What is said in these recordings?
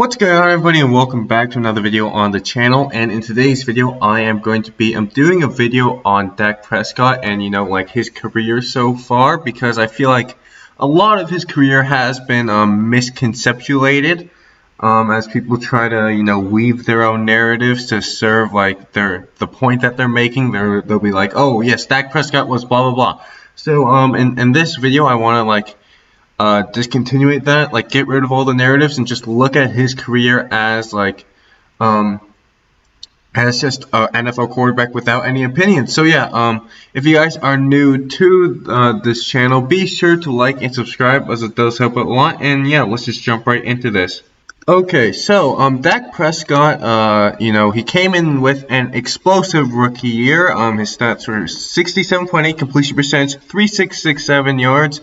What's going on, everybody, and welcome back to another video on the channel. And in today's video, I am going to be doing a video on Dak Prescott and like his career so far, because I feel like a lot of his career has been misconceptuated as people try to weave their own narratives to serve like the point that they're making. They'll be like, oh yes, Dak Prescott was blah blah blah. So in this video, I want to discontinuate that, get rid of all the narratives and just look at his career as as just an NFL quarterback without any opinions. So yeah, if you guys are new to this channel, be sure to like and subscribe, as it does help out a lot. And yeah, let's just jump right into this. Okay, so Dak Prescott, he came in with an explosive rookie year. His stats were 67.8 completion percentage, 3,667 yards.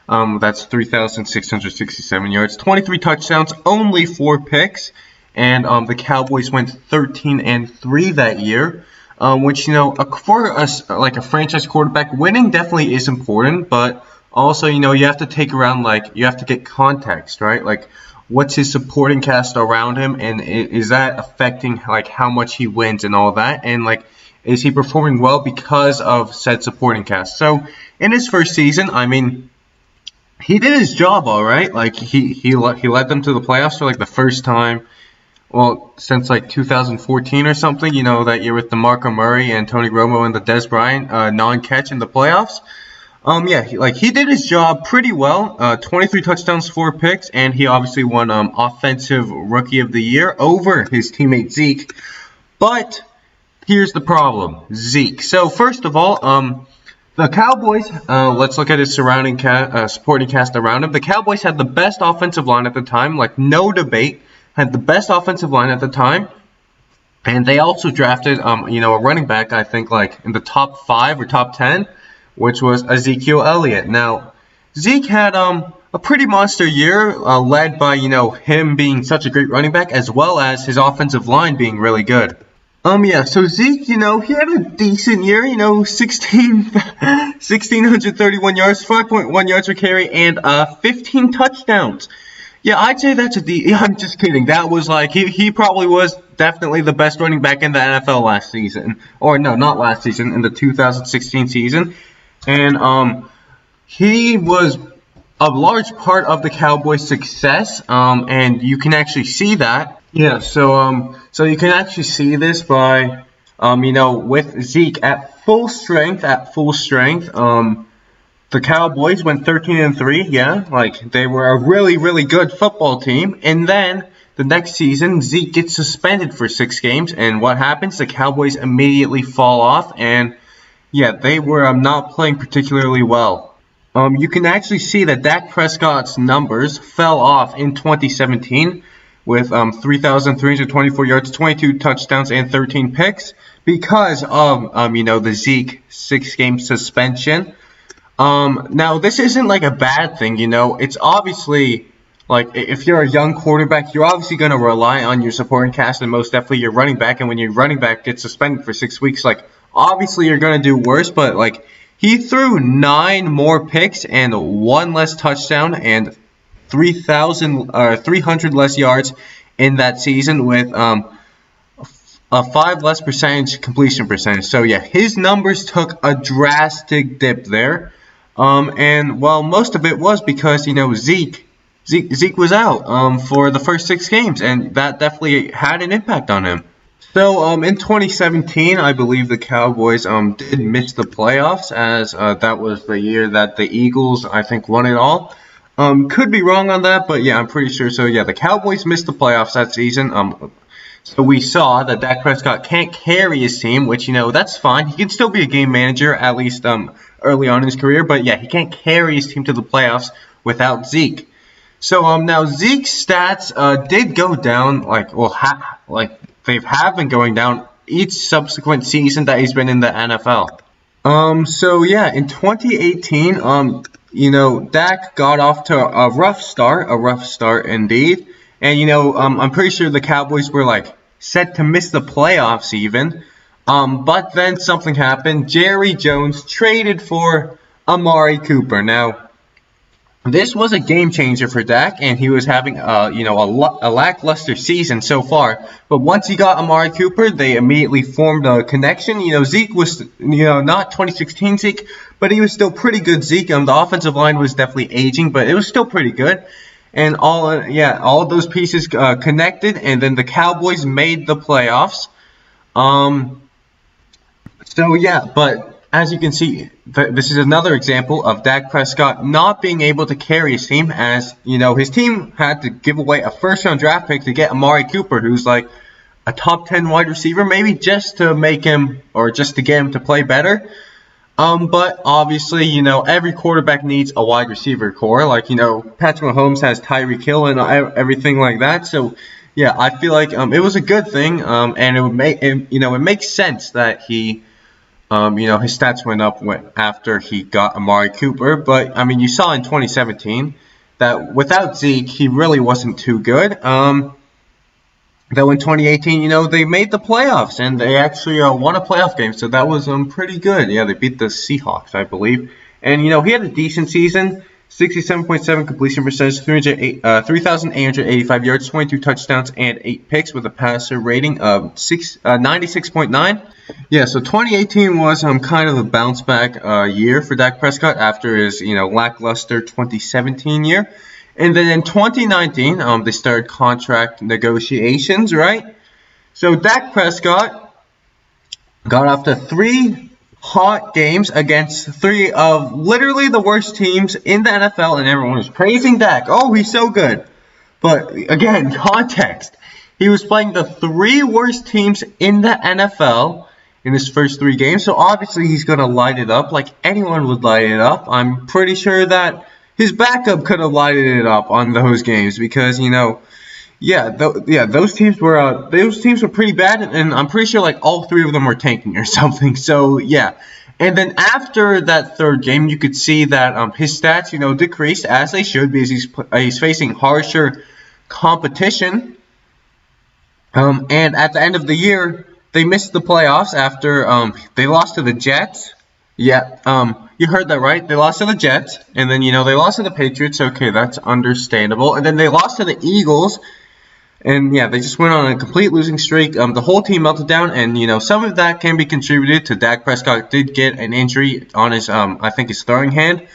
That's 3,667 yards, 23 touchdowns, only 4 picks, and the Cowboys went 13-3 that year, which for us like a franchise quarterback, winning definitely is important, but also you have to take around you have to get context, right? Like, what's his supporting cast around him, and is that affecting how much he wins and all that, and is he performing well because of said supporting cast? So in his first season, I mean, he did his job all right. He led them to the playoffs for the first time, well, since 2014 or something. That year with DeMarco Murray and Tony Romo and the Dez Bryant non-catch in the playoffs. Yeah, he did his job pretty well. 23 touchdowns, 4 picks, and he obviously won Offensive Rookie of the Year over his teammate Zeke. But here's the problem, Zeke. So first of all, the Cowboys, let's look at his surrounding supporting cast around him. The Cowboys had the best offensive line at the time, no debate, had the best offensive line at the time. And they also drafted, a running back, I think, in the top 5 or top 10, which was Ezekiel Elliott. Now, Zeke had a pretty monster year, led by, him being such a great running back, as well as his offensive line being really good. Yeah, so Zeke, he had a decent year, 1,631 yards, 5.1 yards per carry, and 15 touchdowns. Yeah, I'd say that's I'm just kidding. That was he probably was definitely the best running back in the NFL last season. Or no, not last season, in the 2016 season. And he was a large part of the Cowboys' success, and you can actually see that. Yeah, so you can actually see this by, with Zeke at full strength, the Cowboys went 13-3, yeah, they were a really, really good football team, and then the next season, Zeke gets suspended for 6 games, and what happens? The Cowboys immediately fall off, and yeah, they were not playing particularly well. You can actually see that Dak Prescott's numbers fell off in 2017, with 3,324 yards, 22 touchdowns, and 13 picks because of, the Zeke 6-game suspension. Now, this isn't a bad thing, It's obviously, if you're a young quarterback, you're obviously going to rely on your supporting cast and most definitely your running back. And when your running back gets suspended for 6 weeks, obviously you're going to do worse. But, he threw 9 more picks and 1 less touchdown and 300 less yards in that season with a 5 less completion percentage. So yeah, his numbers took a drastic dip there. And well, most of it was because Zeke was out for the first 6 games, and that definitely had an impact on him. So in 2017, I believe the Cowboys did miss the playoffs, as that was the year that the Eagles, I think, won it all. Could be wrong on that, but yeah, I'm pretty sure. So yeah, the Cowboys missed the playoffs that season. So we saw that Dak Prescott can't carry his team, which that's fine. He can still be a game manager, at least early on in his career. But yeah, he can't carry his team to the playoffs without Zeke. So now Zeke's stats did go down, they have been going down each subsequent season that he's been in the NFL. So yeah, in 2018, Dak got off to a rough start indeed. And, I'm pretty sure the Cowboys were, set to miss the playoffs even. But then something happened. Jerry Jones traded for Amari Cooper. Now, this was a game changer for Dak, and he was having a lackluster season so far. But once he got Amari Cooper, they immediately formed a connection. Zeke was not 2016 Zeke, but he was still pretty good Zeke. The offensive line was definitely aging, but it was still pretty good. And all of those pieces connected, and then the Cowboys made the playoffs. But as you can see, this is another example of Dak Prescott not being able to carry his team, as his team had to give away a first-round draft pick to get Amari Cooper, who's like a top 10 wide receiver, maybe just to make him or just to get him to play better. But obviously, every quarterback needs a wide receiver core. Like, Patrick Mahomes has Tyreek Hill and everything like that. So, yeah, I feel like it was a good thing, and it would make it makes sense that he. His stats went up after he got Amari Cooper. But, you saw in 2017 that without Zeke, he really wasn't too good. Though in 2018, they made the playoffs, and they actually won a playoff game. So that was pretty good. Yeah, they beat the Seahawks, I believe. And, he had a decent season. 67.7 completion percentage, 3,885 yards, 22 touchdowns, and 8 picks with a passer rating of 96.9. Yeah, so 2018 was kind of a bounce back year for Dak Prescott after his lackluster 2017 year. And then in 2019, they started contract negotiations, right? So Dak Prescott got off to 3 hot games against 3 of literally the worst teams in the NFL, and everyone was praising Dak. Oh, he's so good. But again, context. He was playing the 3 worst teams in the NFL in his first 3 games, so obviously he's going to light it up like anyone would light it up. I'm pretty sure that his backup could have lighted it up on those games because, those teams were pretty bad, and I'm pretty sure like all 3 of them were tanking or something. So yeah, and then after that 3rd game, you could see that his stats decreased as they should because he's facing harsher competition. And at the end of the year, they missed the playoffs after they lost to the Jets. Yeah, you heard that right. They lost to the Jets, and then they lost to the Patriots. Okay, that's understandable. And then they lost to the Eagles. And yeah, they just went on a complete losing streak. The whole team melted down, and some of that can be contributed to Dak Prescott did get an injury on his I think his throwing hand.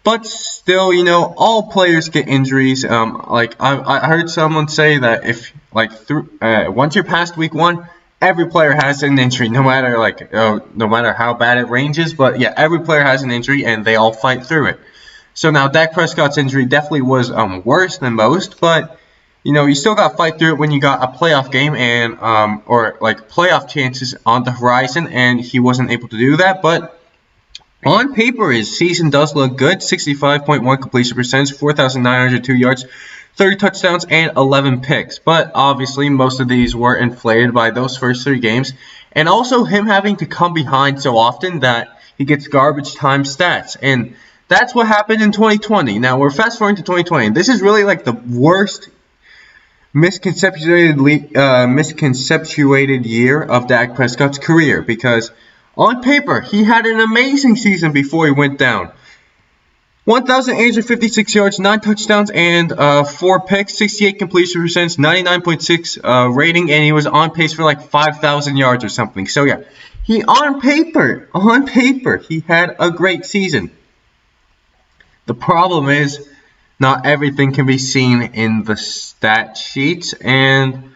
But still, all players get injuries. I heard someone say that if once you're past week 1, every player has an injury, no matter how bad it ranges. But yeah, every player has an injury, and they all fight through it. So now Dak Prescott's injury definitely was worse than most, but. You still got to fight through it when you got a playoff game and playoff chances on the horizon, and he wasn't able to do that. But on paper, his season does look good. 65.1 completion percentage, 4,902 yards, 30 touchdowns, and 11 picks. But obviously, most of these were inflated by those first 3 games, and also him having to come behind so often that he gets garbage time stats. And that's what happened in 2020. Now we're fast forwarding to 2020. This is really like the worst misconceptuated year of Dak Prescott's career, because on paper he had an amazing season before he went down. 1,856 yards, 9 touchdowns, and 4 picks, 68 completion percentage, 99.6 rating, and he was on pace for like 5,000 yards or something. So yeah, on paper, he had a great season. The problem is, not everything can be seen in the stat sheets, and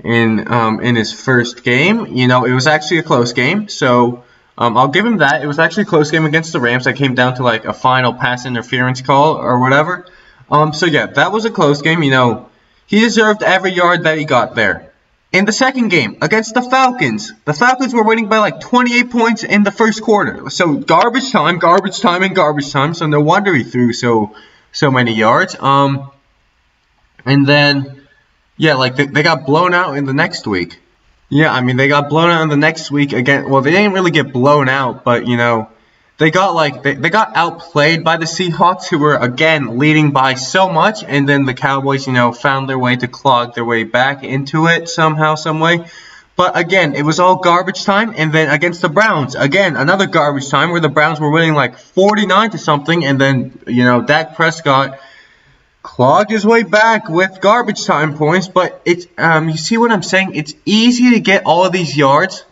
in his first game, it was actually a close game. So I'll give him that. It was actually a close game against the Rams that came down to like a final pass interference call or whatever. So yeah, that was a close game. He deserved every yard that he got there. In the second game against the Falcons were winning by like 28 points in the first quarter. So garbage time, and garbage time. So no wonder he threw so many yards. And then, yeah, they got blown out in the next week. Yeah, they got blown out in the next week again. Well, they didn't really get blown out, but, they got, they got outplayed by the Seahawks, who were, again, leading by so much. And then the Cowboys, found their way to clog their way back into it somehow, some way. But again, it was all garbage time, and then against the Browns, again, another garbage time where the Browns were winning like 49 to something, and then, Dak Prescott clawed his way back with garbage time points. But it's, you see what I'm saying? It's easy to get all of these yards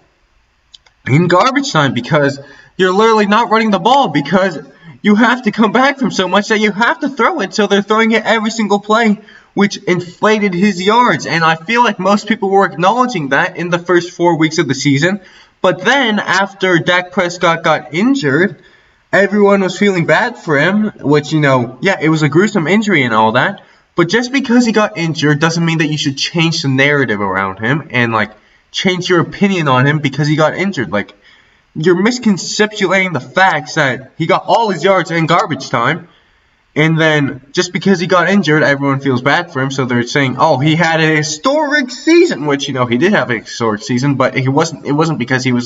in garbage time because you're literally not running the ball because you have to come back from so much that you have to throw it, so they're throwing it every single play, which inflated his yards. And I feel like most people were acknowledging that in the first 4 weeks of the season. But then, after Dak Prescott got injured, everyone was feeling bad for him, which, yeah, it was a gruesome injury and all that. But just because he got injured doesn't mean that you should change the narrative around him and, change your opinion on him because he got injured. You're misconceptuating the facts that he got all his yards in garbage time. And then, just because he got injured, everyone feels bad for him, so they're saying, oh, he had a historic season, which, he did have a historic season, but it wasn't because he was,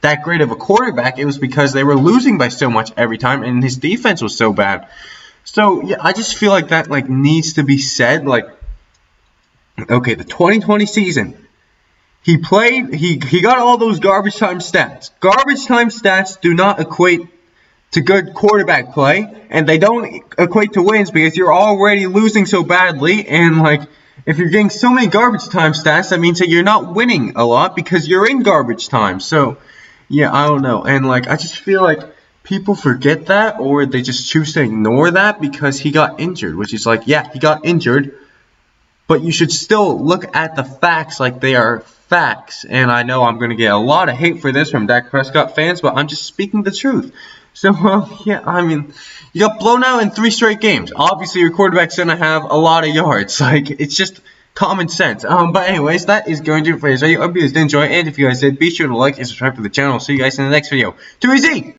that great of a quarterback. It was because they were losing by so much every time, and his defense was so bad. So, yeah, I just feel like that, needs to be said. Okay, the 2020 season, he got all those garbage time stats. Garbage time stats do not equate to good quarterback play, and they don't equate to wins because you're already losing so badly, and if you're getting so many garbage time stats, that means that you're not winning a lot because you're in garbage time. So, yeah, I don't know, and I just feel like people forget that, or they just choose to ignore that because he got injured, which is yeah, he got injured, but you should still look at the facts like they are facts. And I know I'm going to get a lot of hate for this from Dak Prescott fans, but I'm just speaking the truth. So, yeah, I mean, you got blown out in 3 straight games. Obviously, your quarterback's going to have a lot of yards. It's just common sense. But anyways, that is going to do it for today's video. I hope you guys did enjoy, and if you guys did, be sure to like and subscribe to the channel. See you guys in the next video. Too easy!